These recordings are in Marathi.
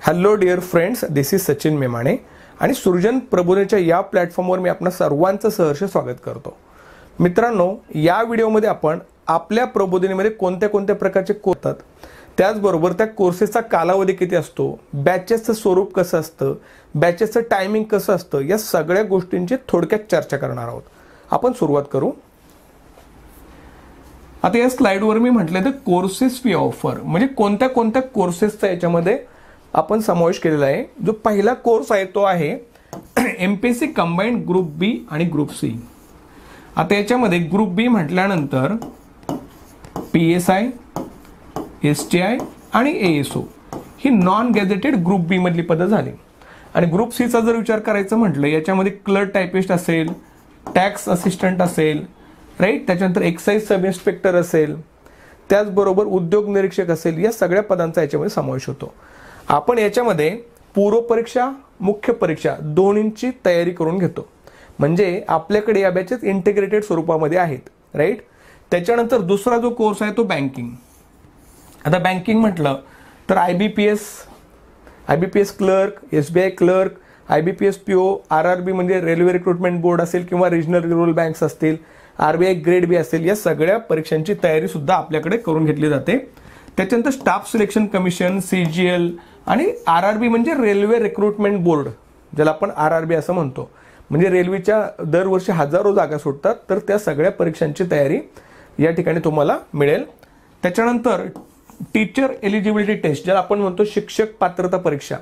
Hello dear friends, this is Sachin Memane आणि सृजन प्रबोधनाच्या या प्लॅटफॉर्मवर मी आपणा सर्वांचं सहर्ष स्वागत करतो. मित्रांनो, या व्हिडिओमध्ये आपण आपल्या प्रबोधनेमध्ये कोणत्या कोणत्या प्रकारचे कोर्स असतात, त्याचबरोबर त्या कोर्सेसचा कालावधी किती असतो, बॅचेसचं स्वरूप कसं असतं, बॅचेसचं टायमिंग कसं असतं, या सगळ्या गोष्टींची थोडक्यात चर्चा करणार आहोत. आपण सुरुवात करू. आता या स्लाइडवर मी म्हटलं तर कोर्सेस वी ऑफर म्हणजे कोणत्या कोणत्या कोर्सेसचा याच्यामध्ये आपण समावेश केलेला आहे. जो पहिला कोर्स आहे तो आहे एमपीएससी कंबाइंड ग्रुप बी आणि ग्रुप सी. आता याच्यामध्ये ग्रुप बी म्हटल्यानंतर PSI, STI आणि ASO ही नॉन गॅझेटेड ग्रुप बी मधली पदं झाली. आणि ग्रुप सीचा जर विचार करायचं म्हटलं, याच्यामध्ये क्लर्क टायपिस्ट असेल, टॅक्स असिस्टंट असेल, राईट, त्याच्यानंतर एक्साइज सब इन्स्पेक्टर असेल, त्याचबरोबर उद्योग निरीक्षक असेल, या सगळ्या पदांचा याच्यामध्ये समावेश होतो. आपण याच्यामध्ये पूर्व परीक्षा, मुख्य परीक्षा दोन्हींची तयारी करून घेतो. म्हणजे आपल्याकडे या बॅचेस इंटिग्रेटेड स्वरूपामध्ये आहेत, राईट. त्याच्यानंतर दुसरा जो कोर्स आहे तो बँकिंग. आता बँकिंग म्हटलं तर IBPS clerk, SBI clerk, IBPS PO, RRB म्हणजे रेल्वे रिक्रुटमेंट बोर्ड असेल किंवा रिजनल रुरल बँक्स असतील, RBI ग्रेड बी असेल, या सगळ्या परीक्षांची तयारी सुद्धा आपल्याकडे करून घेतली जाते. त्याच्यानंतर स्टाफ सिलेक्शन कमिशन, CGL आणि RRB म्हणजे रेल्वे रिक्रुटमेंट बोर्ड, ज्याला आपण RRB असं म्हणतो. म्हणजे रेल्वेच्या दरवर्षी हजारो जागा सुटतात, तर त्या सगळ्या परीक्षांची तयारी या ठिकाणी तुम्हाला मिळेल. त्याच्यानंतर टीचर एलिजिबिलिटी टेस्ट, ज्याला आपण म्हणतो शिक्षक पात्रता परीक्षा.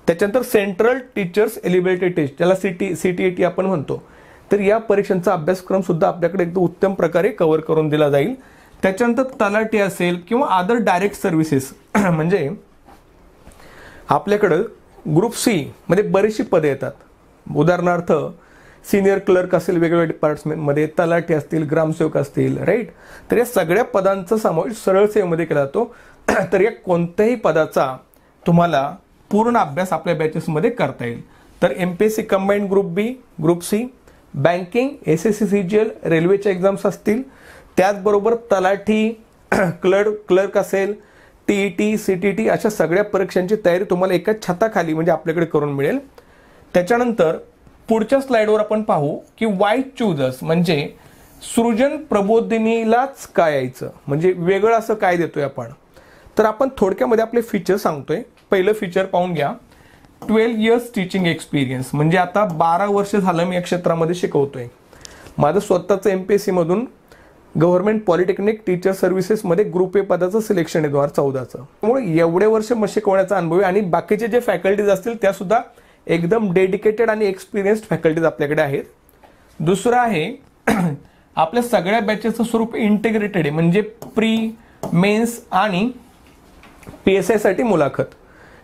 त्याच्यानंतर सेंट्रल टीचर्स एलिजिबिलिटी टेस्ट, ज्याला CTET आपण म्हणतो. तर या परीक्षांचा अभ्यासक्रम सुद्धा आपल्याकडे एकदम उत्तम प्रकारे कव्हर करून दिला जाईल. त्याच्यानंतर तलाठी असेल किंवा अदर डायरेक्ट सर्व्हिसेस म्हणजे आपल्याकडं ग्रुप सी मध्ये बरीचशी पदे येतात. उदाहरणार्थ सिनियर क्लर्क असेल वेगवेगळ्या डिपार्टमेंटमध्ये, तलाठी असतील, ग्रामसेवक असतील, राईट. तर या सगळ्या पदांचा समावेश सरळ सेवेमध्ये केला जातो. तर या कोणत्याही पदाचा तुम्हाला पूर्ण अभ्यास आपल्या बॅचेसमध्ये करता येईल. तर MPSC combined group B, group C, banking, SSC CGL, रेल्वेच्या एक्झाम्स असतील, त्याचबरोबर तलाठी, क्लर्क असेल, TET, CTET, अशा सगळ्या परीक्षांची तयारी तुम्हाला एका छताखाली म्हणजे आपल्याकडे करून मिळेल. त्याच्यानंतर पुढच्या स्लाइडवर आपण पाहू की वाय चूज अस म्हणजे सृजन प्रबोधिनीलाच काय यायचं, म्हणजे वेगळं असं काय देतोय आपण. तर आपण थोडक्यामध्ये आपले फीचर सांगतोय. पहिलं फीचर पाहून घ्या, 12 इयर्स टीचिंग एक्सपिरियन्स. म्हणजे आता 12 वर्ष झालं मी या क्षेत्रामध्ये शिकवतोय. माझं स्वतःचं MPSC मधून गव्हर्नमेंट पॉलिटेक्निक टीचर सर्व्हिसेसमध्ये ग्रुप ए पदाचं सिलेक्शन आहे 2014चं. त्यामुळे एवढे वर्ष शिकवण्याचा अनुभव आहे. आणि बाकीचे जे फॅकल्टीज असतील त्या सुद्धा एकदम डेडिकेटेड आणि एक्सपिरियन्स्ड फॅकल्टीज आपल्याकडे आहेत. दुसरं आहे आपल्या सगळ्या बॅचेसचं स्वरूप इंटिग्रेटेड आहे. म्हणजे प्री, मेन्स आणि PSI साठी मुलाखत.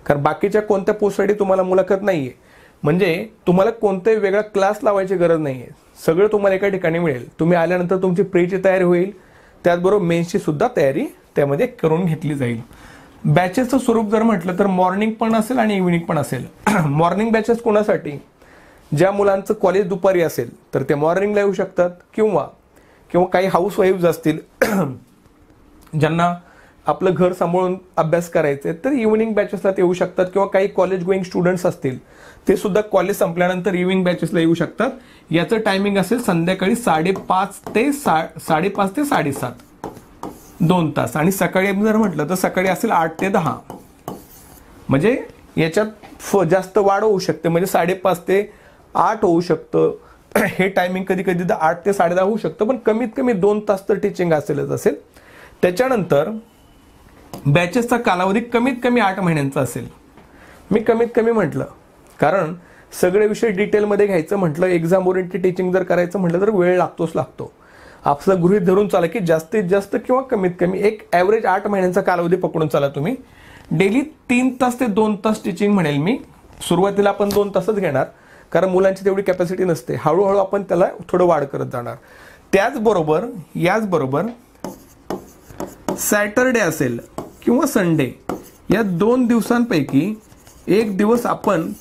कारण बाकीच्या कोणत्या पोस्टसाठी तुम्हाला मुलाखत नाही आहे. म्हणजे तुम्हाला कोणताही वेगळा क्लास लावायची गरज नाही आहे. सगळं तुम्हाला एका ठिकाणी मिळेल. तुम्ही आल्यानंतर तुमची प्रीची तयारी होईल, त्याचबरोबर मेन्सची सुद्धा तयारी त्यामध्ये करून घेतली जाईल. बॅचेसचं स्वरूप जर म्हटलं तर मॉर्निंग पण असेल आणि इव्हिनिंग पण असेल. मॉर्निंग बॅचेस कोणासाठी, ज्या मुलांचं कॉलेज दुपारी असेल तर ते मॉर्निंगला येऊ शकतात, किंवा काही हाऊसवाईफ्स असतील ज्यांना आपलं घर सांभाळून अभ्यास करायचे तर इव्हिनिंग बॅचेसला ते येऊ शकतात, किंवा काही कॉलेज गोईंग स्टुडंट्स असतील ते सुद्धा कॉलेज संपल्यानंतर इव्हिनिंग बॅचेसला येऊ शकतात. याचं टायमिंग असेल संध्याकाळी 5:30 ते 7:30, 2 तास. आणि सकाळी जर म्हटलं तर सकाळी असेल 8 ते 10. म्हणजे याच्यात जास्त वाढ होऊ शकते, म्हणजे 5:30 ते 8 होऊ शकतं. हे टायमिंग कधी कधी 8 ते 10:30 होऊ शकतं, पण कमीत कमी 2 तास तर टीचिंग असेलच असेल. त्याच्यानंतर बॅचेसचा कालावधी कमीत कमी 8 महिन्यांचा असेल. मी कमीत कमी म्हटलं कारण सगळे विषय डिटेलमध्ये घ्यायचं म्हटलं, एक्झाम ओरिएंटेड टीचिंग जर करायचं म्हटलं तर वेळ लागतो. आपलं गृहीत धरून चाला की जास्तीत जास्त किंवा कमीत कमी एक ॲव्हरेज 8 महिन्यांचा कालावधी पकडून चाला तुम्ही. डेली 3 तास ते 2 तास टीचिंग म्हणेल मी. सुरुवातीला आपण 2 तासच घेणार, कारण मुलांची तेवढी कॅपॅसिटी नसते. हळूहळू आपण त्याला थोडं वाढ करत जाणार. याचबरोबर सॅटरडे असेल किंवा संडे, या 2 दिवसांपैकी एक दिवस आपण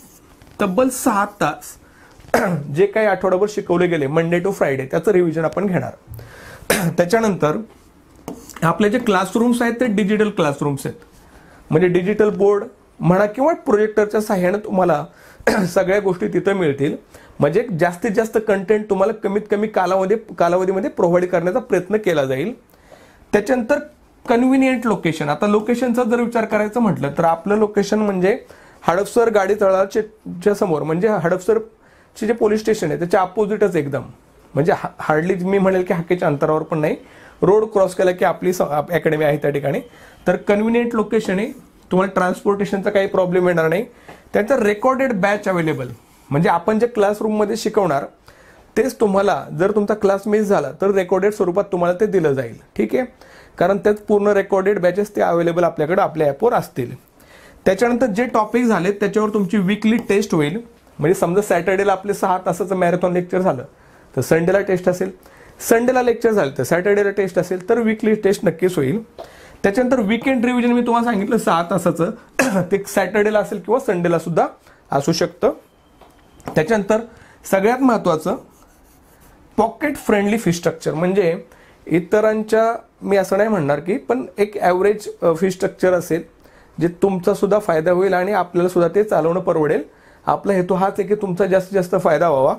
तब्बल 6 तास जे काही आठवड्याभर शिकवले गेले मंडे टू फ्रायडे त्याचं रिव्हिजन आपण घेणार. त्याच्यानंतर आपले जे क्लासरूम्स आहेत ते डिजिटल क्लासरूम्स आहेत. म्हणजे डिजिटल बोर्ड, म्हणा किंवा प्रोजेक्टरच्या सहाय्याने तुम्हाला सगळ्या गोष्टी तिथं मिळतील. म्हणजे जास्तीत जास्त कंटेंट तुम्हाला कमीत कमी कालावधीमध्ये प्रोव्हाइड करण्याचा प्रयत्न केला जाईल. त्याच्यानंतर कन्व्हिनियंट लोकेशन. आता लोकेशनचा जर विचार करायचा म्हटलं तर आपलं लोकेशन म्हणजे हडपसर गाडी तळाच्या समोर, म्हणजे हडपसरचे जे पोलीस स्टेशन आहे त्याच्या अपोजिटच एकदम, म्हणजे हार्डली मी म्हणेल की हाकेच्या अंतरावर पण नाही, रोड क्रॉस केला की आपली अकॅडमी आहे त्या ठिकाणी. तर कन्व्हिनियंट लोकेशन आहे, तुम्हाला ट्रान्सपोर्टेशनचा काही प्रॉब्लेम येणार नाही. त्यानंतर रेकॉर्डेड बॅच अवेलेबल, म्हणजे आपण जे क्लासरूममध्ये शिकवणार तेच तुम्हाला, जर तुमचा क्लास मिस झाला तर रेकॉर्डेड स्वरूपात तुम्हाला ते दिलं जाईल. ठीक आहे, कारण त्यात पूर्ण रेकॉर्डेड बॅचेस ते अवेलेबल आपल्याकडे आपल्या ॲपवर असतील. त्याच्यानंतर जे टॉपिक झाले त्याच्यावर तुमची वीकली टेस्ट होईल. म्हणजे समजा सॅटर्डेला आपले 6 तासाचं मॅरेथॉन लेक्चर झालं तर संडेला टेस्ट असेल, संडेला लेक्चर झालं तर सॅटर्डेला टेस्ट असेल, तर वीकली टेस्ट नक्कीच होईल. त्याच्यानंतर वीकेंड रिव्हिजन मी तुम्हाला सांगितलं 6 तासाचं, ते सॅटर्डेला असेल किंवा संडेला सुद्धा असू शकतं. त्याच्यानंतर सगळ्यात महत्त्वाचं पॉकेट फ्रेंडली फी स्ट्रक्चर, म्हणजे इतरांच्या मी असं नाही म्हणणार की, पण एक ॲव्हरेज फी स्ट्रक्चर असेल जे तुमचा सुद्धा फायदा होईल आणि आपल्याला सुद्धा ते चालवणं परवडेल. आपला हेतू हाच आहे की तुमचा जास्तीत जास्त फायदा व्हावा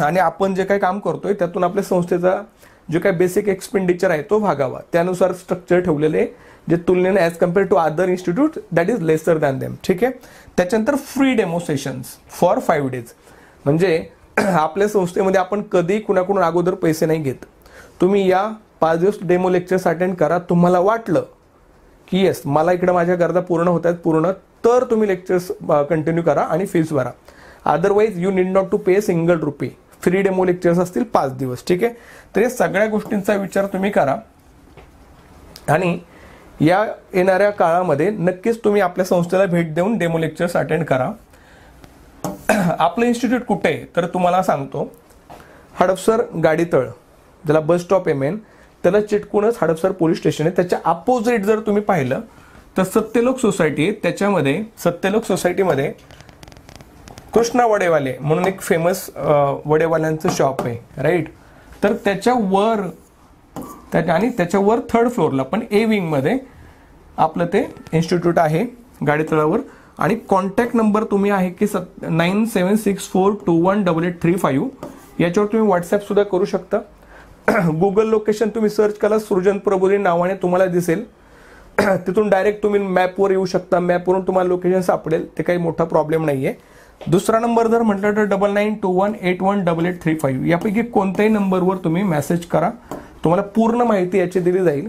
आणि आपण जे काही काम करतोय त्यातून आपल्या संस्थेचा जे काही बेसिक एक्सपेंडिचर आहे तो भागावा. त्यानुसार स्ट्रक्चर ठेवलेले जे तुलनेने as compared to other institute that is lesser than them. ठीक आहे. त्याच्यानंतर free demo sessions for 5 days, म्हणजे आपल्या संस्थेमध्ये आपण कधी कुणाकडून अगोदर पैसे नाही घेत. तुम्ही या 5 दिवस डेमो लेक्चर्स अटेंड करा. तुम्हाला वाटलं की येस मला इकडे माझ्या गरजा पूर्ण होत आहेत पूर्ण, तर तुम्ही लेक्चर्स कंटिन्यू करा आणि फीस भरा. Otherwise you need not to pay single rupee. Free demo lectures असतील 5 दिवस. ठीक आहे. तर या सगळ्या गोष्टींचा विचार तुम्ही करा आणि या येणाऱ्या काळामध्ये नक्कीच तुम्ही आपल्या संस्थेला भेट देऊन डेमो लेक्चर्स अटेंड करा. आपलं इन्स्टिट्यूट कुठे आहे तर तुम्हाला सांगतो, हडपसर गाडीतळ, ज्याला बस स्टॉप आहे मेन, त्याला चिटकूनच हडपसर पोलीस स्टेशन आहे. त्याच्या अपोजिट जर तुम्ही पाहिलं तर सत्यलोक सोसायटी आहे. त्याच्यामध्ये सत्यलोक सोसायटीमध्ये कृष्णा वडेवाले म्हणून एक फेमस वडेवाल्यांचं शॉप आहे, राईट. तर त्याच्यावर आणि त्याच्यावर 3rd फ्लोअरला पण ए विंगमध्ये आपलं ते इन्स्टिट्यूट आहे गाडीतळावर. आणि कॉन्टॅक्ट नंबर तुम्ही आहे की 9764218835, याच्यावर तुम्ही व्हॉट्सॲप सुद्धा करू शकता. गुगल लोकेशन तुम्ही सर्च करा, सृजन प्रबोधी नावाने तुम्हाला दिसेल. तिथून डायरेक्ट तुम्ही मॅपवर येऊ शकता, मॅपवरून तुम्हाला लोकेशन सापडेल, ते काही मोठा प्रॉब्लेम नाही आहे. दुसरा नंबर जर म्हटलं तर 9921818835, यापैकी कोणत्याही नंबरवर तुम्ही मेसेज करा, तुम्हाला पूर्ण माहिती याची दिली जाईल.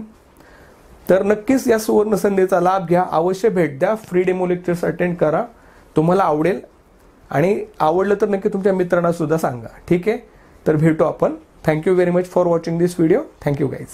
तर नक्कीच या सुवर्ण संधीचा लाभ घ्या, अवश्य भेट द्या, फ्री डेमो लेक्चर्स अटेंड करा, तुम्हाला आवडेल आणि आवडलं तर नक्की तुमच्या मित्रांना सुद्धा सांगा. ठीक आहे. तर भेटू आपण. Thank you very much for watching this video. Thank you guys.